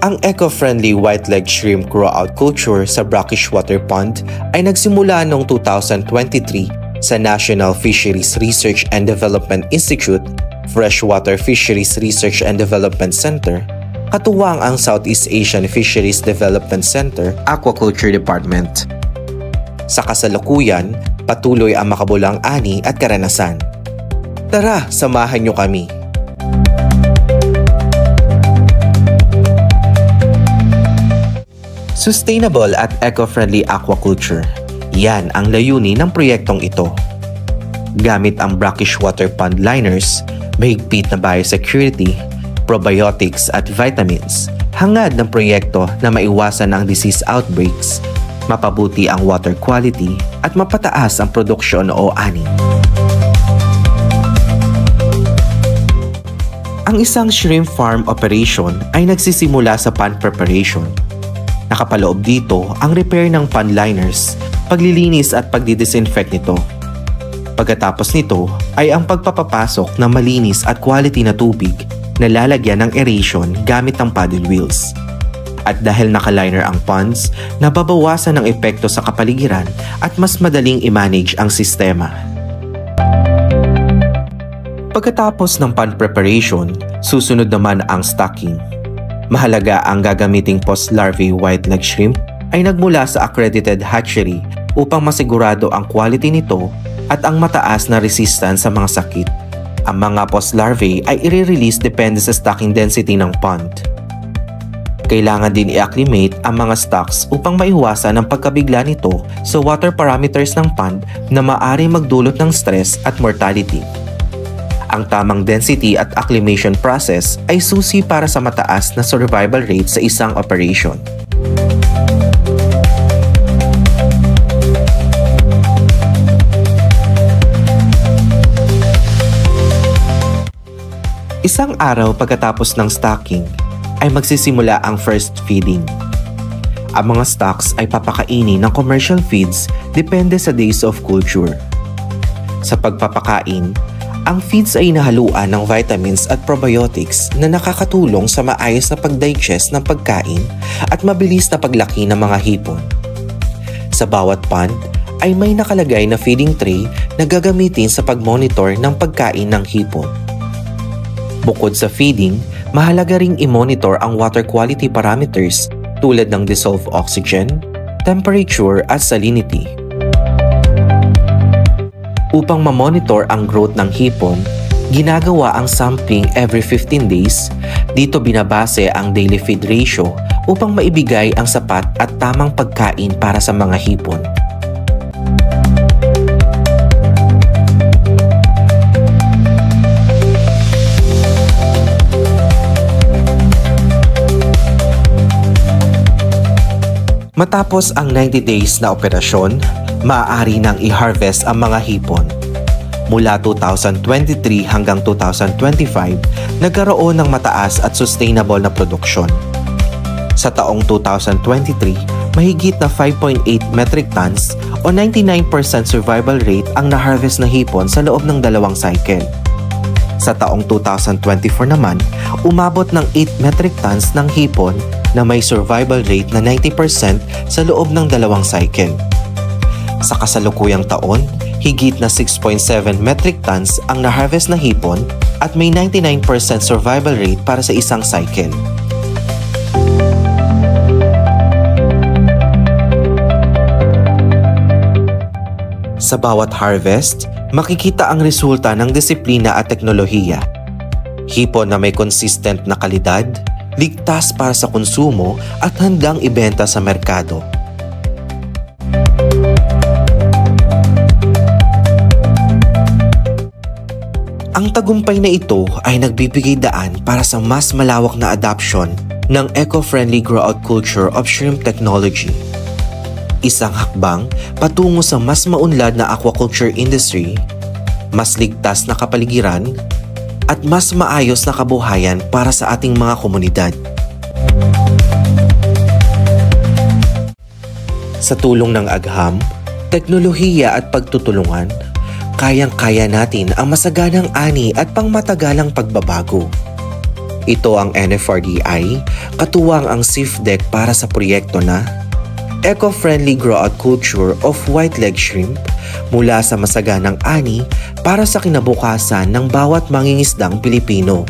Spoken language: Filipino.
Ang eco-friendly white-leg shrimp grow-out culture sa brackish water pond ay nagsimula noong 2023 sa National Fisheries Research and Development Institute, Freshwater Fisheries Research and Development Center, katuwang ang Southeast Asian Fisheries Development Center Aquaculture Department. Sa kasalukuyan, patuloy ang makabulang ani at karanasan. Tara, samahan niyo kami! Sustainable at eco-friendly aquaculture. Yan ang layunin ng proyektong ito. Gamit ang brackish water pond liners, mahigpit na biosecurity, probiotics at vitamins, hangad ng proyekto na maiwasan ang disease outbreaks, mapabuti ang water quality at mapataas ang produksyon o ani. Ang isang shrimp farm operation ay nagsisimula sa pond preparation. Nakapaloob dito ang repair ng pond liners, paglilinis at pagdidisinfect nito. Pagkatapos nito ay ang pagpapapasok ng malinis at quality na tubig na lalagyan ng aeration gamit ang paddle wheels. At dahil nakaliner ang ponds, nababawasan ang epekto sa kapaligiran at mas madaling i-manage ang sistema. Pagkatapos ng pond preparation, susunod naman ang stocking. Mahalaga ang gagamiting post-larvae white-leg shrimp ay nagmula sa accredited hatchery upang masigurado ang quality nito at ang mataas na resistance sa mga sakit. Ang mga post-larvae ay i-release depende sa stocking density ng pond. Kailangan din i-acclimate ang mga stocks upang maiwasan ang pagkabigla nito sa water parameters ng pond na maaaring magdulot ng stress at mortality. Ang tamang density at acclimation process ay susi para sa mataas na survival rate sa isang operation. Isang araw pagkatapos ng stocking, ay magsisimula ang first feeding. Ang mga stocks ay papakainin ng commercial feeds depende sa days of culture. Sa pagpapakain, ang feeds ay nahaluan ng vitamins at probiotics na nakakatulong sa maayos na pag-digest ng pagkain at mabilis na paglaki ng mga hipon. Sa bawat pond ay may nakalagay na feeding tray na gagamitin sa pag-monitor ng pagkain ng hipon. Bukod sa feeding, mahalaga ring i-monitor ang water quality parameters tulad ng dissolved oxygen, temperature at salinity. Upang ma-monitor ang growth ng hipon, ginagawa ang sampling every 15 days. Dito binabase ang daily feed ratio upang maibigay ang sapat at tamang pagkain para sa mga hipon. Matapos ang 90 days na operasyon, maaari nang i-harvest ang mga hipon. Mula 2023 hanggang 2025, nagkaroon ng mataas at sustainable na produksyon. Sa taong 2023, mahigit na 5.8 metric tons o 99% survival rate ang na-harvest na hipon sa loob ng 2 cycle. Sa taong 2024 naman, umabot ng 8 metric tons ng hipon na may survival rate na 90% sa loob ng 2 cycle. Sa kasalukuyang taon, higit na 6.7 metric tons ang na-harvest na hipon at may 99% survival rate para sa isang cycle. Sa bawat harvest, makikita ang resulta ng disiplina at teknolohiya. Hipon na may consistent na kalidad, ligtas para sa konsumo at handang ibenta sa merkado. Ang tagumpay na ito ay nagbibigay daan para sa mas malawak na adoption ng eco-friendly grow-out culture of shrimp technology. Isang hakbang patungo sa mas maunlad na aquaculture industry, mas ligtas na kapaligiran, at mas maayos na kabuhayan para sa ating mga komunidad. Sa tulong ng agham, teknolohiya at pagtutulungan, kayang-kaya natin ang masaganang ani at pangmatagalang pagbabago. Ito ang NFRDI, katuwang ang SIFDEC para sa proyekto na Eco-Friendly Grow-Out Culture of White Leg Shrimp mula sa masaganang ani para sa kinabukasan ng bawat mangingisdang Pilipino.